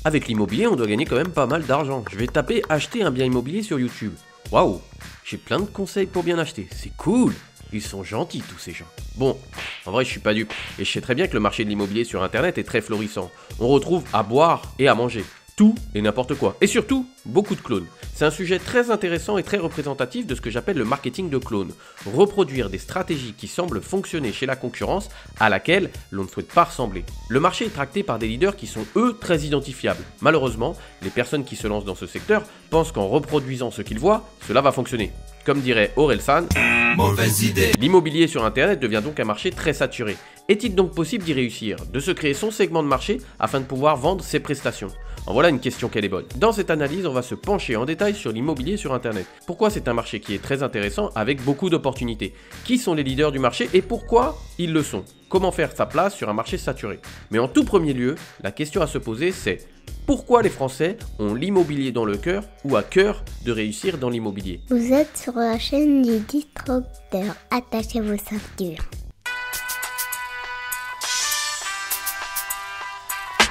Avec l'immobilier, on doit gagner quand même pas mal d'argent. Je vais taper acheter un bien immobilier sur YouTube. Waouh, j'ai plein de conseils pour bien acheter, c'est cool. Ils sont gentils tous ces gens. Bon, en vrai je suis pas dupe, et je sais très bien que le marché de l'immobilier sur internet est très florissant. On retrouve à boire et à manger. Tout et n'importe quoi. Et surtout, beaucoup de clones. C'est un sujet très intéressant et très représentatif de ce que j'appelle le marketing de clones. Reproduire des stratégies qui semblent fonctionner chez la concurrence à laquelle l'on ne souhaite pas ressembler. Le marché est tracté par des leaders qui sont eux très identifiables. Malheureusement, les personnes qui se lancent dans ce secteur pensent qu'en reproduisant ce qu'ils voient, cela va fonctionner. Comme dirait Orelsan, mauvaise idée. L'immobilier sur internet devient donc un marché très saturé. Est-il donc possible d'y réussir, de se créer son segment de marché afin de pouvoir vendre ses prestations? En voilà une question qu'elle est bonne. Dans cette analyse, on va se pencher en détail sur l'immobilier sur internet. Pourquoi c'est un marché qui est très intéressant avec beaucoup d'opportunités? Qui sont les leaders du marché et pourquoi ils le sont? Comment faire sa place sur un marché saturé? Mais en tout premier lieu, la question à se poser c'est: pourquoi les Français ont l'immobilier dans le cœur ou à cœur de réussir dans l'immobilier? Vous êtes sur la chaîne du Disrupteur. Attachez vos ceintures.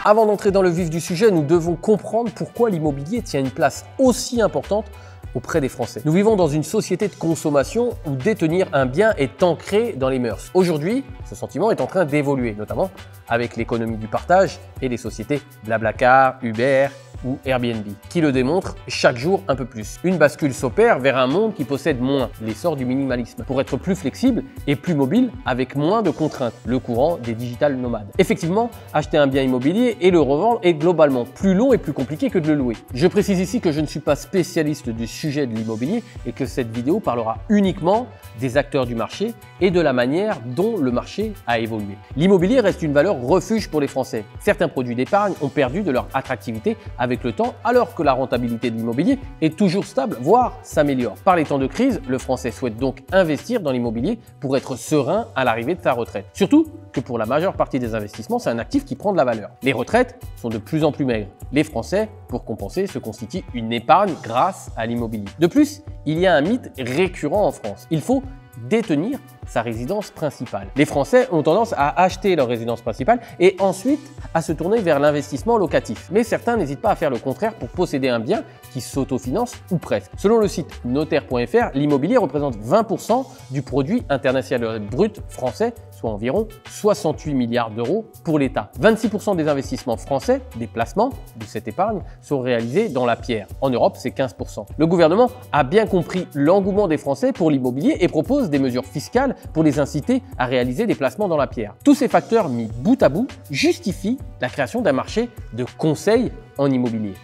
Avant d'entrer dans le vif du sujet, nous devons comprendre pourquoi l'immobilier tient une place aussi importante auprès des Français. Nous vivons dans une société de consommation où détenir un bien est ancré dans les mœurs. Aujourd'hui, ce sentiment est en train d'évoluer, notamment avec l'économie du partage et les sociétés Blablacar, Uber ou Airbnb, qui le démontrent chaque jour un peu plus. Une bascule s'opère vers un monde qui possède moins, l'essor du minimalisme, pour être plus flexible et plus mobile avec moins de contraintes, le courant des digital nomades. Effectivement, acheter un bien immobilier et le revendre est globalement plus long et plus compliqué que de le louer. Je précise ici que je ne suis pas spécialiste du sujet de l'immobilier et que cette vidéo parlera uniquement des acteurs du marché et de la manière dont le marché a évolué. L'immobilier reste une valeur refuge pour les Français. Certains produits d'épargne ont perdu de leur attractivité avec le temps, alors que la rentabilité de l'immobilier est toujours stable, voire s'améliore. Par les temps de crise, le Français souhaite donc investir dans l'immobilier pour être serein à l'arrivée de sa retraite. Surtout que pour la majeure partie des investissements, c'est un actif qui prend de la valeur. Les retraites sont de plus en plus maigres. Les Français, pour compenser, se constituent une épargne grâce à l'immobilier. De plus, il y a un mythe récurrent en France. Il faut détenir sa résidence principale. Les Français ont tendance à acheter leur résidence principale et ensuite à se tourner vers l'investissement locatif. Mais certains n'hésitent pas à faire le contraire pour posséder un bien qui s'autofinance ou presque. Selon le site notaire.fr, l'immobilier représente 20% du produit international brut français, soit environ 68 milliards d'euros pour l'État. 26% des investissements français, des placements de cette épargne, sont réalisés dans la pierre. En Europe, c'est 15%. Le gouvernement a bien compris l'engouement des Français pour l'immobilier et propose des mesures fiscales pour les inciter à réaliser des placements dans la pierre. Tous ces facteurs mis bout à bout justifient la création d'un marché de conseil en immobilier.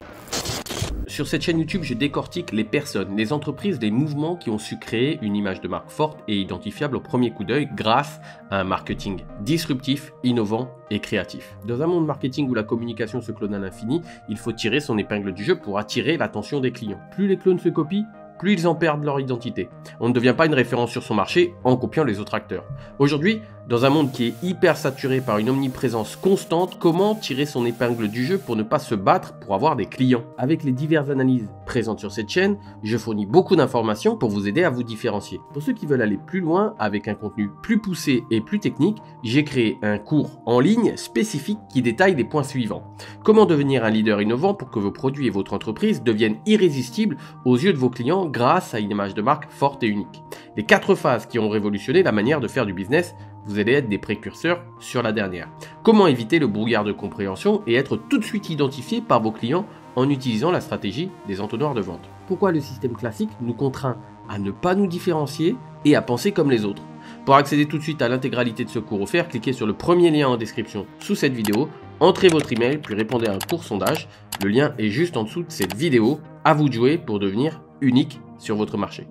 Sur cette chaîne YouTube, je décortique les personnes, les entreprises, les mouvements qui ont su créer une image de marque forte et identifiable au premier coup d'œil grâce à un marketing disruptif, innovant et créatif. Dans un monde marketing où la communication se clone à l'infini, il faut tirer son épingle du jeu pour attirer l'attention des clients. Plus les clones se copient, plus ils en perdent leur identité. On ne devient pas une référence sur son marché en copiant les autres acteurs. Aujourd'hui, dans un monde qui est hyper saturé par une omniprésence constante, comment tirer son épingle du jeu pour ne pas se battre pour avoir des clients? Avec les diverses analyses présentes sur cette chaîne, je fournis beaucoup d'informations pour vous aider à vous différencier. Pour ceux qui veulent aller plus loin avec un contenu plus poussé et plus technique, j'ai créé un cours en ligne spécifique qui détaille les points suivants. Comment devenir un leader innovant pour que vos produits et votre entreprise deviennent irrésistibles aux yeux de vos clients grâce à une image de marque forte et unique. Les 4 phases qui ont révolutionné la manière de faire du business, vous allez être des précurseurs sur la dernière. Comment éviter le brouillard de compréhension et être tout de suite identifié par vos clients en utilisant la stratégie des entonnoirs de vente. Pourquoi le système classique nous contraint à ne pas nous différencier et à penser comme les autres. Pour accéder tout de suite à l'intégralité de ce cours offert, cliquez sur le premier lien en description sous cette vidéo, entrez votre email puis répondez à un court sondage. Le lien est juste en dessous de cette vidéo. À vous de jouer pour devenir unique sur votre marché.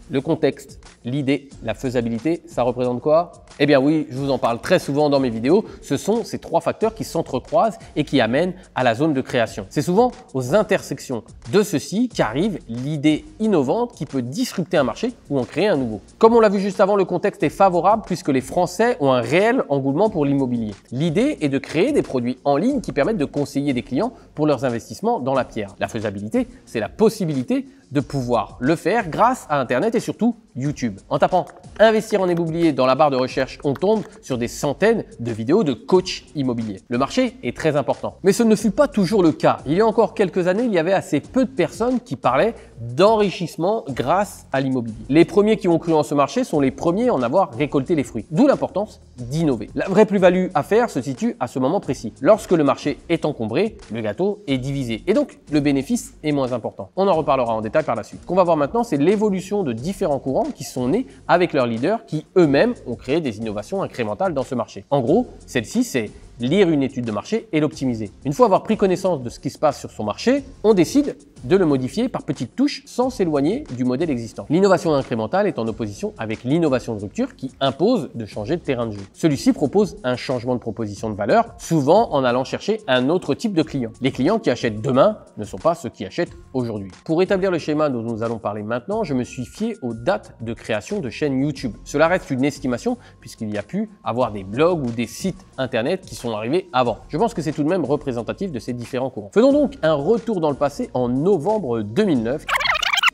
Le contexte, l'idée, la faisabilité, ça représente quoi? Eh bien oui, je vous en parle très souvent dans mes vidéos. Ce sont ces 3 facteurs qui s'entrecroisent et qui amènent à la zone de création. C'est souvent aux intersections de ceux-ci qu'arrive l'idée innovante qui peut disrupter un marché ou en créer un nouveau. Comme on l'a vu juste avant, le contexte est favorable puisque les Français ont un réel engouement pour l'immobilier. L'idée est de créer des produits en ligne qui permettent de conseiller des clients pour leurs investissements dans la pierre. La faisabilité, c'est la possibilité de pouvoir le faire grâce à Internet et surtout YouTube. En tapant investir en immobilier dans la barre de recherche, on tombe sur des centaines de vidéos de coachs immobiliers. Le marché est très important. Mais ce ne fut pas toujours le cas. Il y a encore quelques années, il y avait assez peu de personnes qui parlaient d'enrichissement grâce à l'immobilier. Les premiers qui ont cru en ce marché sont les premiers à en avoir récolté les fruits. D'où l'importance d'innover. La vraie plus-value à faire se situe à ce moment précis. Lorsque le marché est encombré, le gâteau est divisé et donc le bénéfice est moins important. On en reparlera en détail par la suite. Ce qu'on va voir maintenant, c'est l'évolution de différents courants qui sont nés avec leurs leaders qui eux-mêmes ont créé des innovations incrémentales dans ce marché. En gros, celle-ci, c'est lire une étude de marché et l'optimiser. Une fois avoir pris connaissance de ce qui se passe sur son marché, on décide de le modifier par petites touches sans s'éloigner du modèle existant. L'innovation incrémentale est en opposition avec l'innovation de rupture qui impose de changer de terrain de jeu. Celui-ci propose un changement de proposition de valeur, souvent en allant chercher un autre type de client. Les clients qui achètent demain ne sont pas ceux qui achètent aujourd'hui. Pour établir le schéma dont nous allons parler maintenant, je me suis fié aux dates de création de chaînes YouTube. Cela reste une estimation puisqu'il y a pu avoir des blogs ou des sites internet qui sont arrivés avant. Je pense que c'est tout de même représentatif de ces différents courants. Faisons donc un retour dans le passé en novembre 2009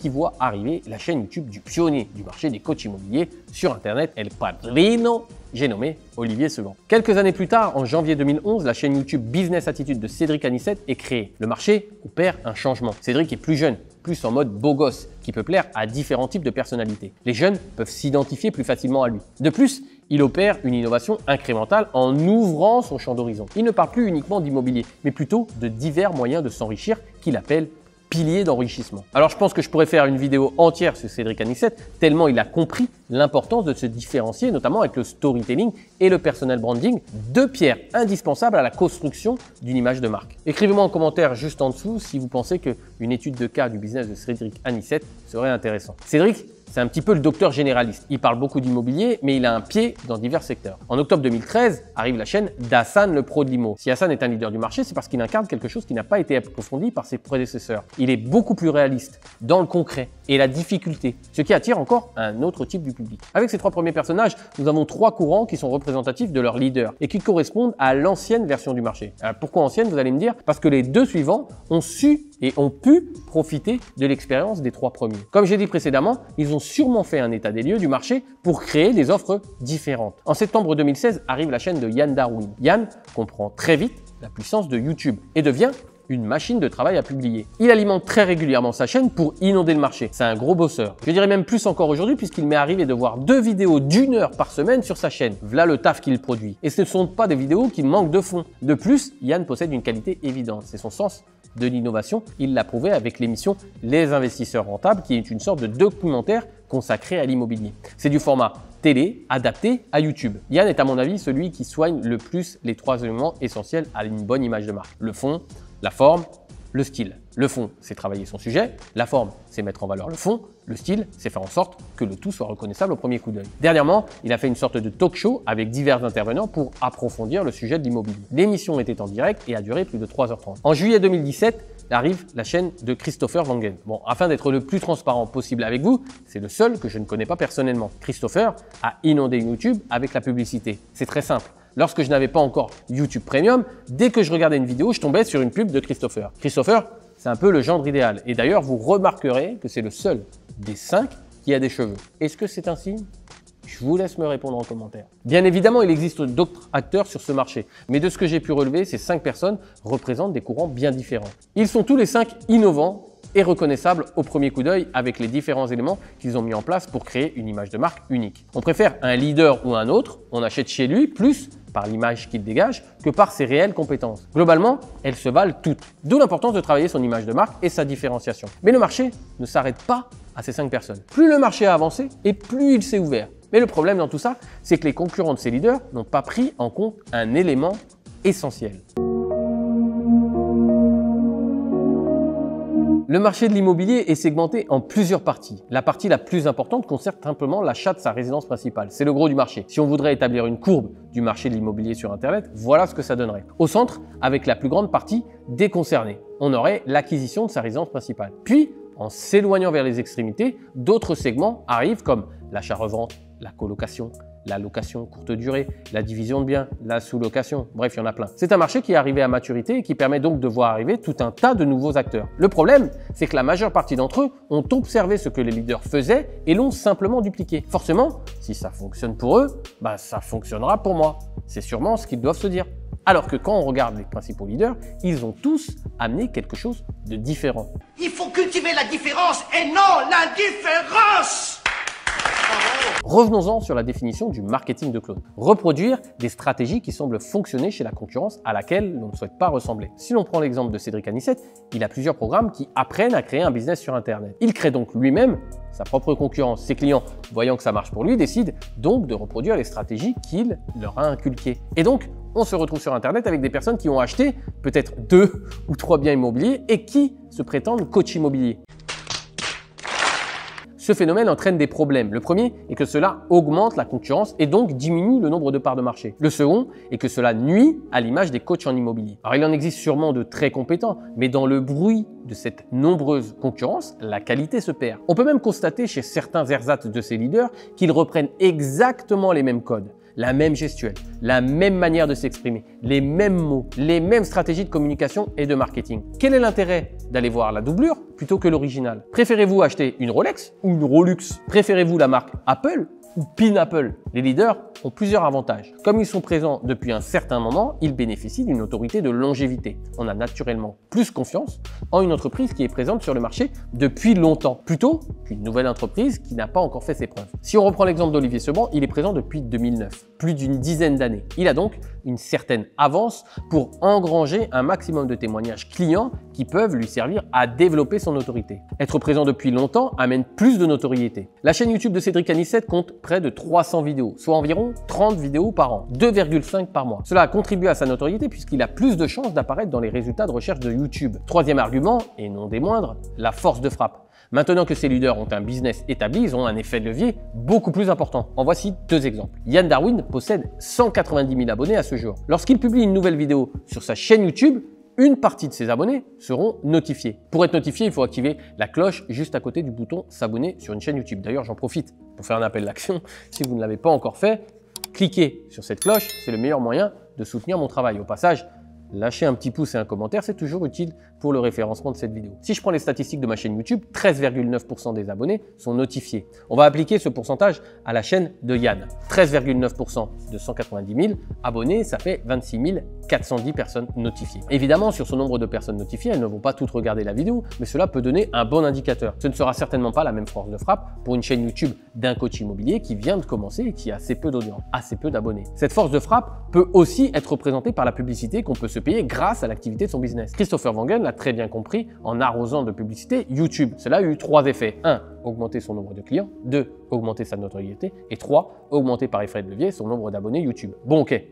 qui voit arriver la chaîne YouTube du pionnier du marché des coachs immobiliers sur Internet, El Padrino, j'ai nommé Olivier Segan. Quelques années plus tard, en janvier 2011, la chaîne YouTube Business Attitude de Cédric Anissette est créée. Le marché opère un changement. Cédric est plus jeune, plus en mode beau gosse, qui peut plaire à différents types de personnalités. Les jeunes peuvent s'identifier plus facilement à lui. De plus, il opère une innovation incrémentale en ouvrant son champ d'horizon. Il ne parle plus uniquement d'immobilier, mais plutôt de divers moyens de s'enrichir qu'il appelle piliers d'enrichissement. Alors je pense que je pourrais faire une vidéo entière sur Cédric Anissette, tellement il a compris l'importance de se différencier, notamment avec le storytelling et le personal branding, deux pierres indispensables à la construction d'une image de marque. Écrivez-moi en commentaire juste en dessous si vous pensez qu'une étude de cas du business de Cédric Anissette serait intéressante. Cédric, c'est un petit peu le docteur généraliste. Il parle beaucoup d'immobilier, mais il a un pied dans divers secteurs. En octobre 2013, arrive la chaîne d'Hassan, le pro de l'IMO. Si Hassan est un leader du marché, c'est parce qu'il incarne quelque chose qui n'a pas été approfondi par ses prédécesseurs. Il est beaucoup plus réaliste dans le concret et la difficulté, ce qui attire encore un autre type du public. Avec ces trois premiers personnages, nous avons trois courants qui sont représentatifs de leurs leaders et qui correspondent à l'ancienne version du marché. Alors pourquoi ancienne, vous allez me dire? Parce que les deux suivants ont su et ont pu profiter de l'expérience des trois premiers. Comme j'ai dit précédemment, ils ont sûrement fait un état des lieux du marché pour créer des offres différentes. En septembre 2016 arrive la chaîne de Yann Darwin. Yann comprend très vite la puissance de YouTube et devient une machine de travail à publier. Il alimente très régulièrement sa chaîne pour inonder le marché. C'est un gros bosseur. Je dirais même plus encore aujourd'hui puisqu'il m'est arrivé de voir 2 vidéos d'1 heure par semaine sur sa chaîne. Voilà le taf qu'il produit. Et ce ne sont pas des vidéos qui manquent de fond. De plus, Yann possède une qualité évidente. C'est son sens de l'innovation. Il l'a prouvé avec l'émission Les Investisseurs Rentables qui est une sorte de documentaire consacré à l'immobilier. C'est du format télé adapté à YouTube. Yann est à mon avis celui qui soigne le plus les 3 éléments essentiels à une bonne image de marque. Le fond, la forme, le style. Le fond, c'est travailler son sujet. La forme, c'est mettre en valeur le fond. Le style, c'est faire en sorte que le tout soit reconnaissable au premier coup d'œil. Dernièrement, il a fait une sorte de talk show avec divers intervenants pour approfondir le sujet de l'immobilier. L'émission était en direct et a duré plus de 3h30. En juillet 2017, arrive la chaîne de Christopher Wangen. Bon, afin d'être le plus transparent possible avec vous, c'est le seul que je ne connais pas personnellement. Christopher a inondé YouTube avec la publicité. C'est très simple. Lorsque je n'avais pas encore YouTube Premium, dès que je regardais une vidéo, je tombais sur une pub de Christopher. Christopher, c'est un peu le gendre idéal. Et d'ailleurs, vous remarquerez que c'est le seul des 5 qui a des cheveux. Est-ce que c'est un signe ? Je vous laisse me répondre en commentaire. Bien évidemment, il existe d'autres acteurs sur ce marché. Mais de ce que j'ai pu relever, ces 5 personnes représentent des courants bien différents. Ils sont tous les 5 innovants et reconnaissables au premier coup d'œil avec les différents éléments qu'ils ont mis en place pour créer une image de marque unique. On préfère un leader ou un autre, on achète chez lui plus par l'image qu'il dégage que par ses réelles compétences. Globalement, elles se valent toutes. D'où l'importance de travailler son image de marque et sa différenciation. Mais le marché ne s'arrête pas à ces 5 personnes. Plus le marché a avancé et plus il s'est ouvert. Mais le problème dans tout ça, c'est que les concurrents de ces leaders n'ont pas pris en compte un élément essentiel. Le marché de l'immobilier est segmenté en plusieurs parties. La partie la plus importante concerne simplement l'achat de sa résidence principale. C'est le gros du marché. Si on voudrait établir une courbe du marché de l'immobilier sur Internet, voilà ce que ça donnerait. Au centre, avec la plus grande partie des concernés, on aurait l'acquisition de sa résidence principale. Puis, en s'éloignant vers les extrémités, d'autres segments arrivent comme l'achat-revente, la colocation, la location courte durée, la division de biens, la sous-location, bref, il y en a plein. C'est un marché qui est arrivé à maturité et qui permet donc de voir arriver tout un tas de nouveaux acteurs. Le problème, c'est que la majeure partie d'entre eux ont observé ce que les leaders faisaient et l'ont simplement dupliqué. Forcément, si ça fonctionne pour eux, ça fonctionnera pour moi. C'est sûrement ce qu'ils doivent se dire. Alors que quand on regarde les principaux leaders, ils ont tous amené quelque chose de différent. Il faut cultiver la différence et non l'indifférence! Revenons-en sur la définition du marketing de clone. Reproduire des stratégies qui semblent fonctionner chez la concurrence à laquelle l'on ne souhaite pas ressembler. Si l'on prend l'exemple de Cédric Anissette, il a plusieurs programmes qui apprennent à créer un business sur Internet. Il crée donc lui-même sa propre concurrence. Ses clients, voyant que ça marche pour lui, décident donc de reproduire les stratégies qu'il leur a inculquées. Et donc, on se retrouve sur Internet avec des personnes qui ont acheté peut-être 2 ou 3 biens immobiliers et qui se prétendent coach immobilier. Ce phénomène entraîne des problèmes. Le premier est que cela augmente la concurrence et donc diminue le nombre de parts de marché. Le second est que cela nuit à l'image des coachs en immobilier. Alors il en existe sûrement de très compétents, mais dans le bruit de cette nombreuse concurrence, la qualité se perd. On peut même constater chez certains ersatz de ces leaders qu'ils reprennent exactement les mêmes codes, la même gestuelle, la même manière de s'exprimer, les mêmes mots, les mêmes stratégies de communication et de marketing. Quel est l'intérêt d'aller voir la doublure plutôt que l'original? Préférez-vous acheter une Rolex ou une Rolux? Préférez-vous la marque Apple ou Pinapple? Les leaders ont plusieurs avantages. Comme ils sont présents depuis un certain moment, ils bénéficient d'une autorité de longévité. On a naturellement plus confiance en une entreprise qui est présente sur le marché depuis longtemps, plutôt qu'une nouvelle entreprise qui n'a pas encore fait ses preuves. Si on reprend l'exemple d'Olivier Seban, il est présent depuis 2009, plus d'une dizaine d'années. Il a donc une certaine avance pour engranger un maximum de témoignages clients qui peuvent lui servir à développer son autorité. Être présent depuis longtemps amène plus de notoriété. La chaîne YouTube de Cédric Anissette compte près de 300 vidéos, soit environ 30 vidéos par an, 2,5 par mois. Cela a contribué à sa notoriété puisqu'il a plus de chances d'apparaître dans les résultats de recherche de YouTube. Troisième argument, et non des moindres, la force de frappe. Maintenant que ces leaders ont un business établi, ils ont un effet de levier beaucoup plus important. En voici 2 exemples. Yann Darwin possède 190 000 abonnés à ce jour. Lorsqu'il publie une nouvelle vidéo sur sa chaîne YouTube, une partie de ses abonnés seront notifiés. Pour être notifié, il faut activer la cloche juste à côté du bouton s'abonner sur une chaîne YouTube. D'ailleurs, j'en profite pour faire un appel d'action. Si vous ne l'avez pas encore fait, cliquez sur cette cloche, c'est le meilleur moyen de soutenir mon travail. Au passage, lâcher un petit pouce et un commentaire, c'est toujours utile pour le référencement de cette vidéo. Si je prends les statistiques de ma chaîne YouTube, 13,9% des abonnés sont notifiés. On va appliquer ce pourcentage à la chaîne de Yann. 13,9% de 190 000 abonnés, ça fait 26 410 personnes notifiées. Évidemment, sur ce nombre de personnes notifiées, elles ne vont pas toutes regarder la vidéo, mais cela peut donner un bon indicateur. Ce ne sera certainement pas la même force de frappe pour une chaîne YouTube d'un coach immobilier qui vient de commencer et qui a assez peu d'audience, assez peu d'abonnés. Cette force de frappe peut aussi être représentée par la publicité qu'on peut se payer grâce à l'activité de son business. Christopher Wangen l'a très bien compris en arrosant de publicité YouTube. Cela a eu 3 effets. 1. Augmenter son nombre de clients. 2. Augmenter sa notoriété. Et 3. Augmenter par effet de levier son nombre d'abonnés YouTube. Bon, ok.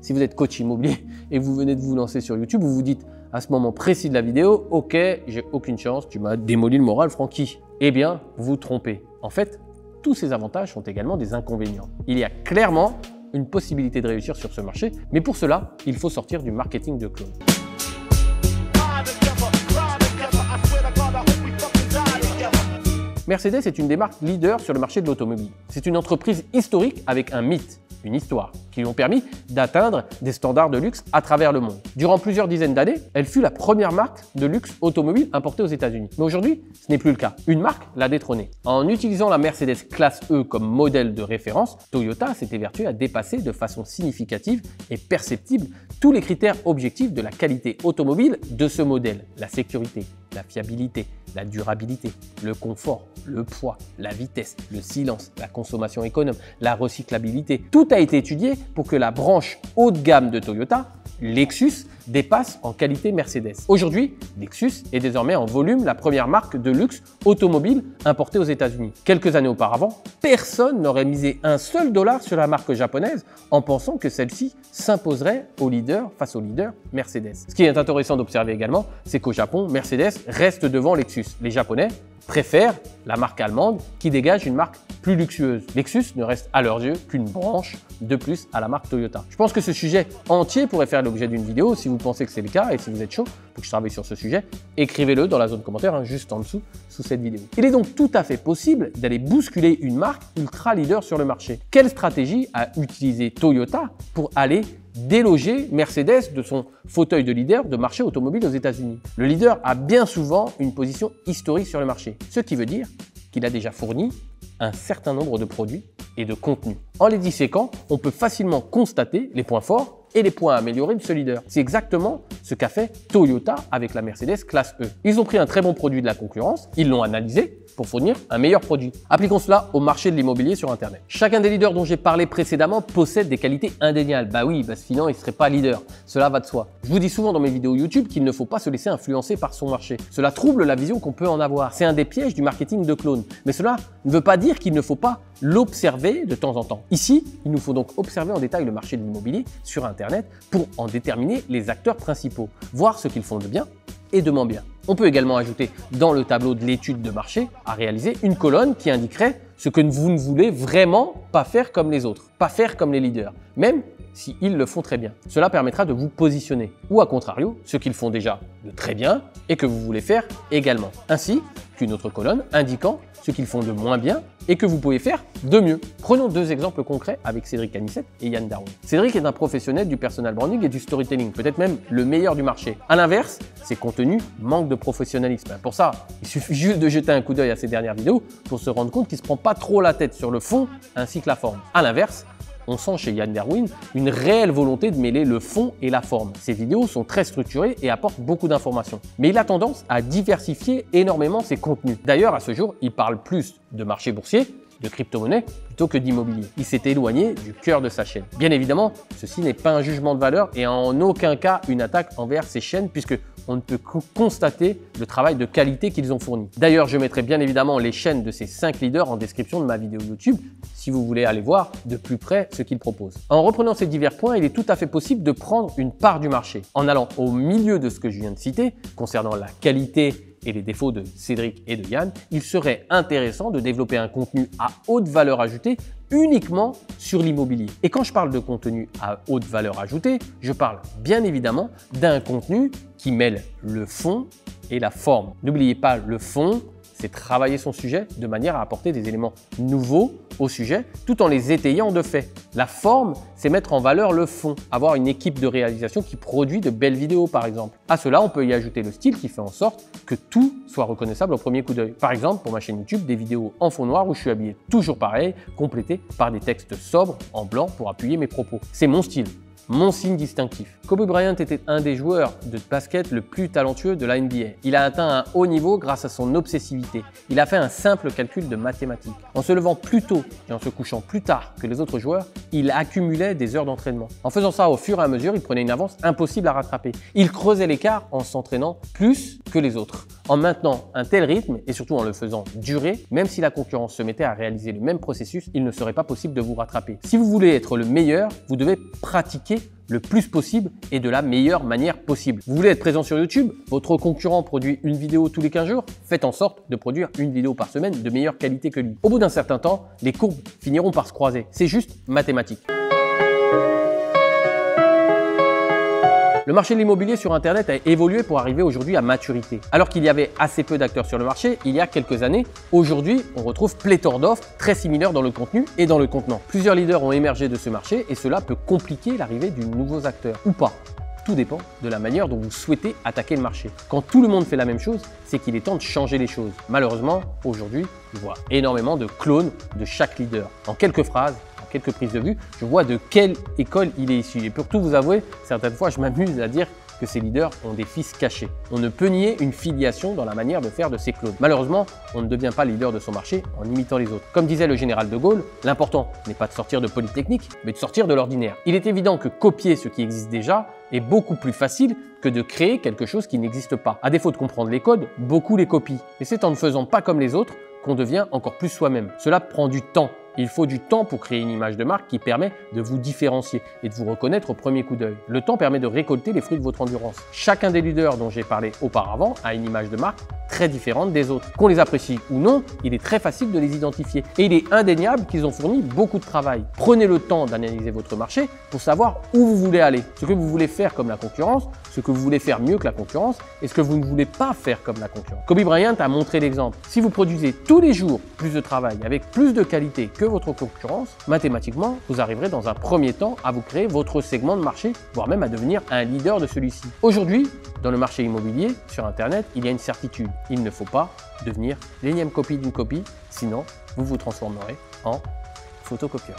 Si vous êtes coach immobilier et vous venez de vous lancer sur YouTube, vous vous dites à ce moment précis de la vidéo, ok, j'ai aucune chance, tu m'as démoli le moral, Francky. Eh bien, vous trompez. En fait, tous ces avantages sont également des inconvénients. Il y a clairement une possibilité de réussir sur ce marché, mais pour cela, il faut sortir du marketing de clone. Mercedes est une des marques leaders sur le marché de l'automobile. C'est une entreprise historique avec un mythe, une histoire, qui lui ont permis d'atteindre des standards de luxe à travers le monde. Durant plusieurs dizaines d'années, elle fut la première marque de luxe automobile importée aux États-Unis. Mais aujourd'hui, ce n'est plus le cas. Une marque l'a détrônée. En utilisant la Mercedes Classe E comme modèle de référence, Toyota s'est évertué à dépasser de façon significative et perceptible tous les critères objectifs de la qualité automobile de ce modèle. La sécurité, la fiabilité, la durabilité, le confort, le poids, la vitesse, le silence, la consommation économe, la recyclabilité. Tout a été étudié pour que la branche haut de gamme de Toyota, Lexus, dépasse en qualité Mercedes. Aujourd'hui, Lexus est désormais en volume la première marque de luxe automobile importée aux États-Unis. Quelques années auparavant, personne n'aurait misé un seul dollar sur la marque japonaise en pensant que celle-ci s'imposerait face au leader Mercedes. Ce qui est intéressant d'observer également, c'est qu'au Japon, Mercedes reste devant Lexus. Les Japonais préfèrent la marque allemande qui dégage une marque plus luxueuse. Lexus ne reste à leurs yeux qu'une branche de plus à la marque Toyota. Je pense que ce sujet entier pourrait faire l'objet d'une vidéo. Si vous pensez que c'est le cas et si vous êtes chaud pour que je travaille sur ce sujet, écrivez-le dans la zone commentaire, juste en dessous, sous cette vidéo. Il est donc tout à fait possible d'aller bousculer une marque ultra leader sur le marché. Quelle stratégie a utilisé Toyota pour aller déloger Mercedes de son fauteuil de leader de marché automobile aux États-Unis? Le leader a bien souvent une position historique sur le marché, ce qui veut dire qu'il a déjà fourni un certain nombre de produits et de contenus. En les disséquant, on peut facilement constater les points forts et les points à améliorer de ce leader. C'est exactement ce qu'a fait Toyota avec la Mercedes classe E. Ils ont pris un très bon produit de la concurrence, ils l'ont analysé pour fournir un meilleur produit. Appliquons cela au marché de l'immobilier sur Internet. Chacun des leaders dont j'ai parlé précédemment possède des qualités indéniables. Bah oui, sinon il ne serait pas leader. Cela va de soi. Je vous dis souvent dans mes vidéos YouTube qu'il ne faut pas se laisser influencer par son marché. Cela trouble la vision qu'on peut en avoir. C'est un des pièges du marketing de clone. Mais cela ne veut pas dire qu'il ne faut pas l'observer de temps en temps. Ici, il nous faut donc observer en détail le marché de l'immobilier sur Internet pour en déterminer les acteurs principaux, voir ce qu'ils font de bien et de moins bien. On peut également ajouter dans le tableau de l'étude de marché à réaliser une colonne qui indiquerait ce que vous ne voulez vraiment pas faire comme les autres, pas faire comme les leaders, même si ils le font très bien. Cela permettra de vous positionner, ou à contrario, ce qu'ils font déjà de très bien et que vous voulez faire également. Ainsi qu'une autre colonne indiquant ce qu'ils font de moins bien et que vous pouvez faire de mieux. Prenons deux exemples concrets avec Cédric Anissette et Yann Darwin. Cédric est un professionnel du personal branding et du storytelling, peut-être même le meilleur du marché. A l'inverse, ses contenus manquent de professionnalisme. Pour ça, il suffit juste de jeter un coup d'œil à ses dernières vidéos pour se rendre compte qu'il ne se prend pas trop la tête sur le fond ainsi que la forme. A l'inverse, on sent chez Yann Darwin une réelle volonté de mêler le fond et la forme. Ses vidéos sont très structurées et apportent beaucoup d'informations. Mais il a tendance à diversifier énormément ses contenus. D'ailleurs, à ce jour, il parle plus de marché boursier, de crypto-monnaie, plutôt que d'immobilier. Il s'est éloigné du cœur de sa chaîne. Bien évidemment, ceci n'est pas un jugement de valeur et en aucun cas une attaque envers ces chaînes puisque on ne peut que constater le travail de qualité qu'ils ont fourni. D'ailleurs, je mettrai bien évidemment les chaînes de ces 5 leaders en description de ma vidéo YouTube si vous voulez aller voir de plus près ce qu'ils proposent. En reprenant ces divers points, il est tout à fait possible de prendre une part du marché. En allant au milieu de ce que je viens de citer, concernant la qualité et les défauts de Cédric et de Yann, il serait intéressant de développer un contenu à haute valeur ajoutée uniquement sur l'immobilier. Et quand je parle de contenu à haute valeur ajoutée, je parle bien évidemment d'un contenu qui mêle le fond et la forme. N'oubliez pas, le fond, c'est travailler son sujet de manière à apporter des éléments nouveaux au sujet tout en les étayant de fait. La forme, c'est mettre en valeur le fond, avoir une équipe de réalisation qui produit de belles vidéos par exemple. À cela, on peut y ajouter le style qui fait en sorte que tout soit reconnaissable au premier coup d'œil. Par exemple, pour ma chaîne YouTube, des vidéos en fond noir où je suis habillé toujours pareil, complétés par des textes sobres en blanc pour appuyer mes propos. C'est mon style. Mon signe distinctif. Kobe Bryant était un des joueurs de basket le plus talentueux de la NBA. Il a atteint un haut niveau grâce à son obsessivité. Il a fait un simple calcul de mathématiques. En se levant plus tôt et en se couchant plus tard que les autres joueurs, il accumulait des heures d'entraînement. En faisant ça au fur et à mesure, il prenait une avance impossible à rattraper. Il creusait l'écart en s'entraînant plus que les autres. En maintenant un tel rythme et surtout en le faisant durer, même si la concurrence se mettait à réaliser le même processus, il ne serait pas possible de vous rattraper. Si vous voulez être le meilleur, vous devez pratiquer le plus possible et de la meilleure manière possible. Vous voulez être présent sur YouTube? Votre concurrent produit une vidéo tous les 15 jours? Faites en sorte de produire une vidéo par semaine de meilleure qualité que lui. Au bout d'un certain temps, les courbes finiront par se croiser. C'est juste mathématique. Le marché de l'immobilier sur Internet a évolué pour arriver aujourd'hui à maturité. Alors qu'il y avait assez peu d'acteurs sur le marché il y a quelques années, aujourd'hui, on retrouve pléthore d'offres très similaires dans le contenu et dans le contenant. Plusieurs leaders ont émergé de ce marché et cela peut compliquer l'arrivée de nouveaux acteurs ou pas. Tout dépend de la manière dont vous souhaitez attaquer le marché. Quand tout le monde fait la même chose, c'est qu'il est temps de changer les choses. Malheureusement, aujourd'hui, je vois énormément de clones de chaque leader. En quelques phrases, quelques prises de vue, je vois de quelle école il est issu. Et pour tout vous avouer, certaines fois, je m'amuse à dire que ces leaders ont des fils cachés. On ne peut nier une filiation dans la manière de faire de ces clones. Malheureusement, on ne devient pas leader de son marché en imitant les autres. Comme disait le général de Gaulle, l'important n'est pas de sortir de Polytechnique, mais de sortir de l'ordinaire. Il est évident que copier ce qui existe déjà est beaucoup plus facile que de créer quelque chose qui n'existe pas. À défaut de comprendre les codes, beaucoup les copient. Et c'est en ne faisant pas comme les autres qu'on devient encore plus soi-même. Cela prend du temps Il faut du temps pour créer une image de marque qui permet de vous différencier et de vous reconnaître au premier coup d'œil. Le temps permet de récolter les fruits de votre endurance. Chacun des leaders dont j'ai parlé auparavant a une image de marque très différente des autres. Qu'on les apprécie ou non, il est très facile de les identifier et il est indéniable qu'ils ont fourni beaucoup de travail. Prenez le temps d'analyser votre marché pour savoir où vous voulez aller, ce que vous voulez faire comme la concurrence, ce que vous voulez faire mieux que la concurrence et ce que vous ne voulez pas faire comme la concurrence. Kobe Bryant a montré l'exemple. Si vous produisez tous les jours plus de travail avec plus de qualité que votre concurrence, mathématiquement, vous arriverez dans un premier temps à vous créer votre segment de marché, voire même à devenir un leader de celui-ci. Aujourd'hui, dans le marché immobilier, sur Internet, il y a une certitude. Il ne faut pas devenir l'énième copie d'une copie, sinon vous vous transformerez en photocopieur.